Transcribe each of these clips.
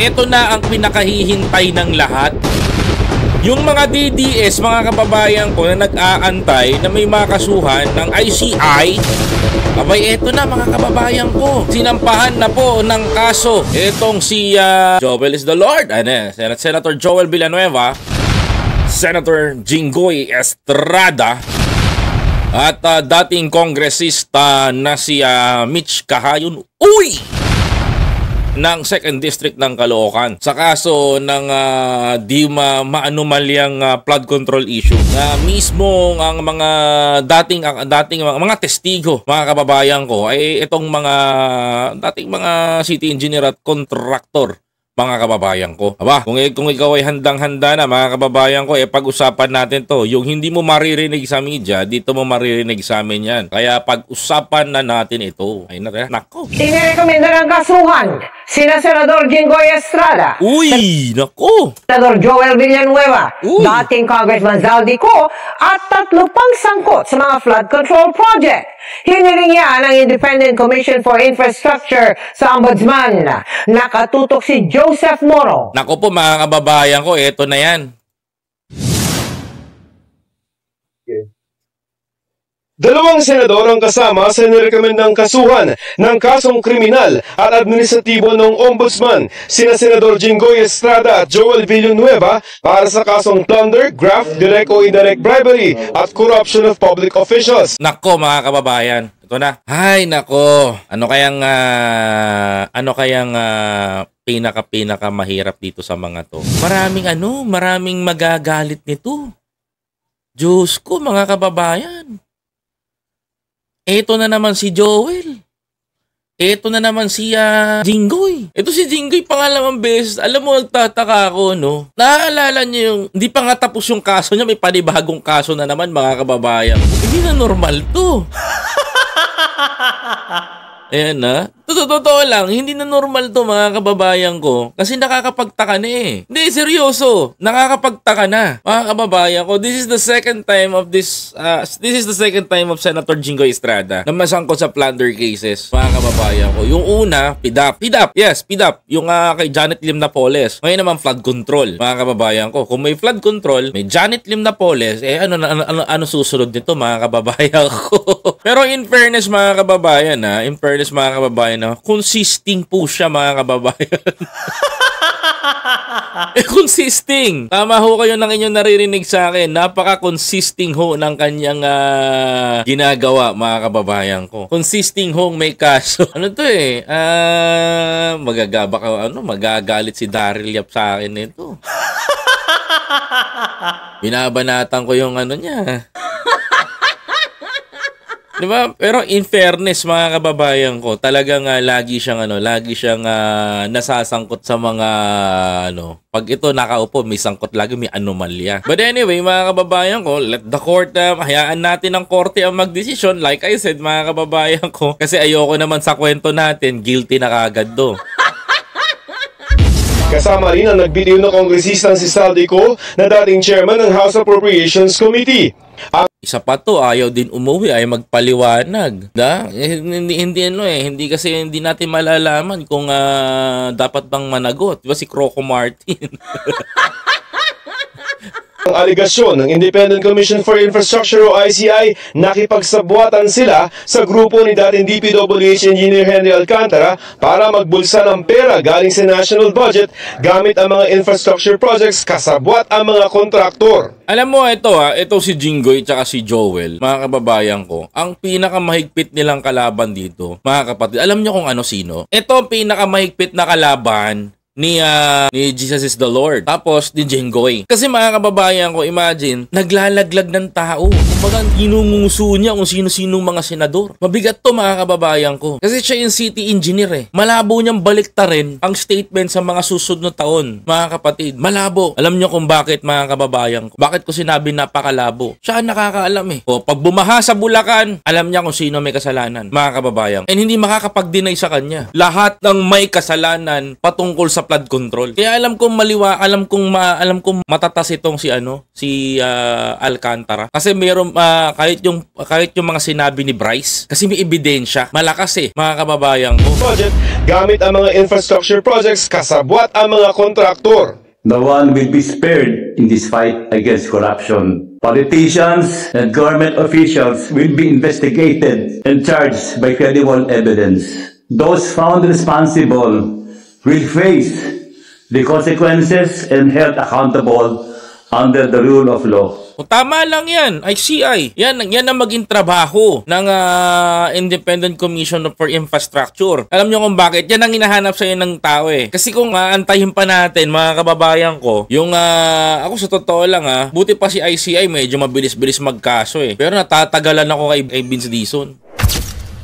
Ito na ang pinakahihintay ng lahat. Yung mga DDS, mga kababayan ko na nag-aantay na may makasuhan ng ICI, abay, eto na mga kababayan ko. Sinampahan na po ng kaso etong si Joel is the Lord. Senator Joel Villanueva, Senator Jinggoy Estrada, at dating kongresista na si Mitch Kahayon ng 2nd District ng Caloocan sa kaso ng di maanumalyang flood control issue na mismo ang mga dating mga testigo, mga kababayan ko, ay itong mga dating mga city engineer at contractor, mga kababayan ko. Aba, kung ikaw ay handang-handa na, mga kababayan ko, pag-usapan natin to. Yung hindi mo maririnig sa media, dito mo maririnig sa amin yan. Kaya pag-usapan na natin ito. Ay, nako. Inirekomenda ng kasuhan sina Senador Jinggoy Estrada. Nako. Senador Joel Villanueva, dating Congressman Zaldico, at 3 pang sangkot sa mga flood control project. Hiniling niya ng Independent Commission for Infrastructure sa Ombudsman. Nakatutok si Joseph Moro. Nako po mga kababayan ko, eto na yan. Dalawang senador ang kasama sa nirekomendang kasuhan ng kasong kriminal at administratibo ng Ombudsman, sina Senador Jinggoy Estrada at Joel Villanueva, para sa kasong plunder, graft, direct o indirect bribery at corruption of public officials. Nako mga kababayan, ito na. Ay nako, ano kayang pinaka mahirap dito sa mga to? Maraming magagalit nito. Diyos ko mga kababayan. Eto na naman si Joel. Eto na naman si Jinggoy. Ito si Jinggoy, pangalawang beses. Alam mo, nagtataka ako, no? Naaalala niyo yung, hindi pa nga tapos yung kaso niya, may panibagong kaso na naman, mga kababayan. Hindi na normal to. Ayan na. Totoo lang, hindi na normal to, mga kababayan ko. Kasi nakakapagtaka na eh. Hindi, seryoso. Nakakapagtaka na, mga kababayan ko. This is the second time of Senator Jinggoy Estrada na masangkot sa plunder cases, mga kababayan ko. Yung una, PDAP. Yes, PDAP. Yung kay Janet Lim Napoles. Ngayon naman, flood control, mga kababayan ko. Kung may flood control, may Janet Lim Napoles, ano susunod nito, mga kababayan ko? Pero in fairness, mga kababayan, consisting po siya, mga kababayan. Consisting. Tama ho kayo ng inyong naririnig sa akin. Napaka-consisting ho ng kanyang ginagawa, mga kababayan ko. Consisting ho may kaso. Ano to eh? Magagalit si Daryl Yap sa akin nito. Binabanatan ko yung niya. Diba? Pero in fairness, mga kababayan ko, talagang lagi siyang nasasangkot sa mga pag ito nakaupo, may sangkot lagi, may anomalya. But anyway, mga kababayan ko, let the court, hayaan natin ang korte ang magdesisyon. Like I said, mga kababayan ko, kasi ayoko naman sa kwento natin, guilty na kagad do. Kasama rin ang nagbitiw na kongresistang si Zaldico na dating chairman ng House Appropriations Committee. Isa pa to, ayaw din umuwi, ay magpaliwanag. Hindi kasi hindi natin malalaman kung dapat bang managot. Diba si Croco Martin? Ang aligasyon ng Independent Commission for Infrastructure o ICI, nakipagsabwatan sila sa grupo ni dating DPWH Engineer Henry Alcantara para magbulsa ng pera galing sa national budget gamit ang mga infrastructure projects kasabwat ang mga kontraktor. Alam mo, ito si Jinggoy at si Joel, mga kababayan ko, ang pinakamahigpit nilang kalaban dito, mga kapatid. Alam nyo kung sino? Ito ang pinakamahigpit na kalaban ni Jesus is the Lord. Tapos ni Jinggoy. Kasi mga kababayan ko, imagine, naglalaglag ng tao. Kumbaga, inunguso niya kung sino-sinong mga senador. Mabigat to, mga kababayan ko. Kasi siya yung city engineer eh. Malabo niyang baliktarin ang statement sa mga susunod na taon, mga kapatid. Malabo. Alam niyo kung bakit, mga kababayan ko? Bakit ko sinabi napakalabo? Siya ang nakakaalam eh. O, pag bumaha sa Bulacan, alam niya kung sino may kasalanan, mga kababayan. And hindi makakapag-deny sa kanya. Lahat ng may kasalanan patungkol sa sa flood control. Kaya alam kong alam kong matatas itong si Alcantara. Kasi mayroon kahit yung mga sinabi ni Bryce, kasi may ebidensya. Malakas mga kababayan ko. Project gamit ang mga infrastructure projects kasabwat ang mga kontraktor. No one will be spared in this fight against corruption. Politicians and government officials will be investigated and charged by credible evidence. Those found responsible will face the consequences and held accountable under the rule of law. O, tama lang yan, ICI. Yan ang maging trabaho ng Independent Commission for Infrastructure. Alam nyo kung bakit? Yan ang hinahanap sa'yo ng tao Kasi kung antayin pa natin, mga kababayan ko, yung ako sa totoo lang buti pa si ICI medyo mabilis-bilis magkaso Pero natatagalan ako kay Vince Dizon.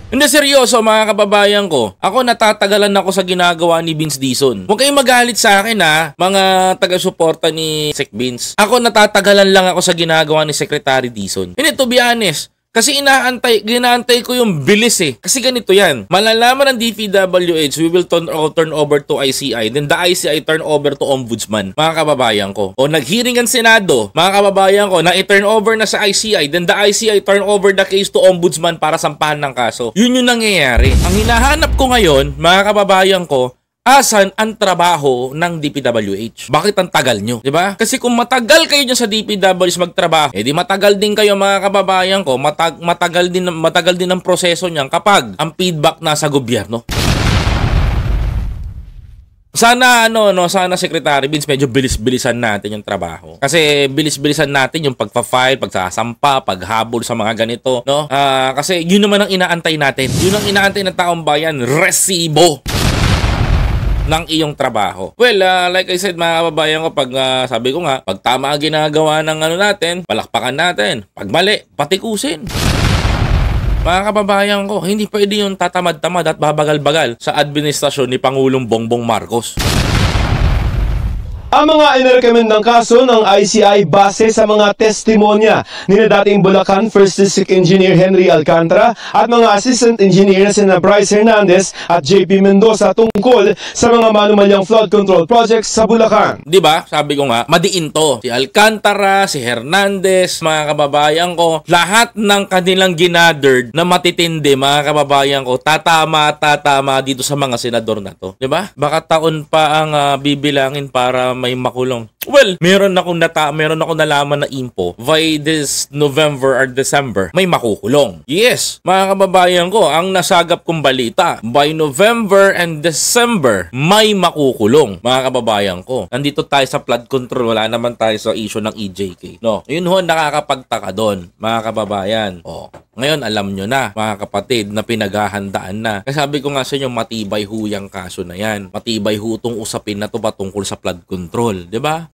Hindi, seryoso mga kababayan ko. Ako natatagalan ako sa ginagawa ni Vince Dizon. Huwag kayong magalit sa akin mga taga-suporta ni Sec Vince. Ako natatagalan lang ako sa ginagawa ni Secretary Dizon. Hindi, to be honest. Kasi ginaantay ko yung bilis Kasi ganito yan. Malalaman ng DPWH, we will turn over to ICI. Then the ICI turn over to Ombudsman. Mga kababayan ko. O naghearing ang Senado, mga kababayan ko, na i-turn over na sa ICI. Then the ICI turn over the case to Ombudsman para sampahan ng kaso. Yun yung nangyayari. Ang hinahanap ko ngayon, mga kababayan ko, asan ang trabaho ng DPWH? Bakit ang tagal nyo? Diba? Kasi kung matagal kayo dyan sa DPWH magtrabaho, di matagal din kayo mga kababayan ko, matagal din ang proseso niyan kapag ang feedback nasa gobyerno. Sana sana Secretary Vince medyo bilis-bilisan natin yung trabaho. Kasi bilis-bilisan natin yung pagpa-file, pagsasampa, paghabol sa mga ganito, no? Kasi yun naman ang inaantay natin. Yun ang inaantay ng taong bayan, resibo ng iyong trabaho. Well, like I said mga kababayan ko, pag sabi ko nga, pag tama ang ginagawa ng natin, palakpakan natin. Pag mali, patikusin. Mga kababayan ko, hindi pwede yung tatamad-tamad at babagal-bagal sa administrasyon ni Pangulong Bongbong Marcos. Ang mga inirekomendang kaso ng ICI base sa mga testimonya ni dating Bulacan First District Engineer Henry Alcantara at mga Assistant Engineer na sina Bryce Hernandez at JP Mendoza tungkol sa mga manumalyang flood control projects sa Bulacan. Diba? Sabi ko nga, madiin to. Si Alcantara, si Hernandez, mga kababayan ko, lahat ng kanilang ginathered na matitindi, mga kababayan ko, tatama dito sa mga senador na to. Diba? Baka taon pa ang bibilangin para may makulong. Well, meron akong nalaman na info by this November or December may makukulong. Yes, mga kababayan ko, ang nasagap kong balita, by November and December may makukulong, mga kababayan ko. Nandito tayo sa flood control, wala naman tayo sa issue ng EJK. No, yun ho nakakapagtaka doon, mga kababayan. Ngayon alam nyo na, mga kapatid, na pinaghahandaan na. Kasi sabi ko nga sa inyo, matibay ho yung kaso na yan. Matibay ho itong usapin na to patungkol sa flood control, di ba?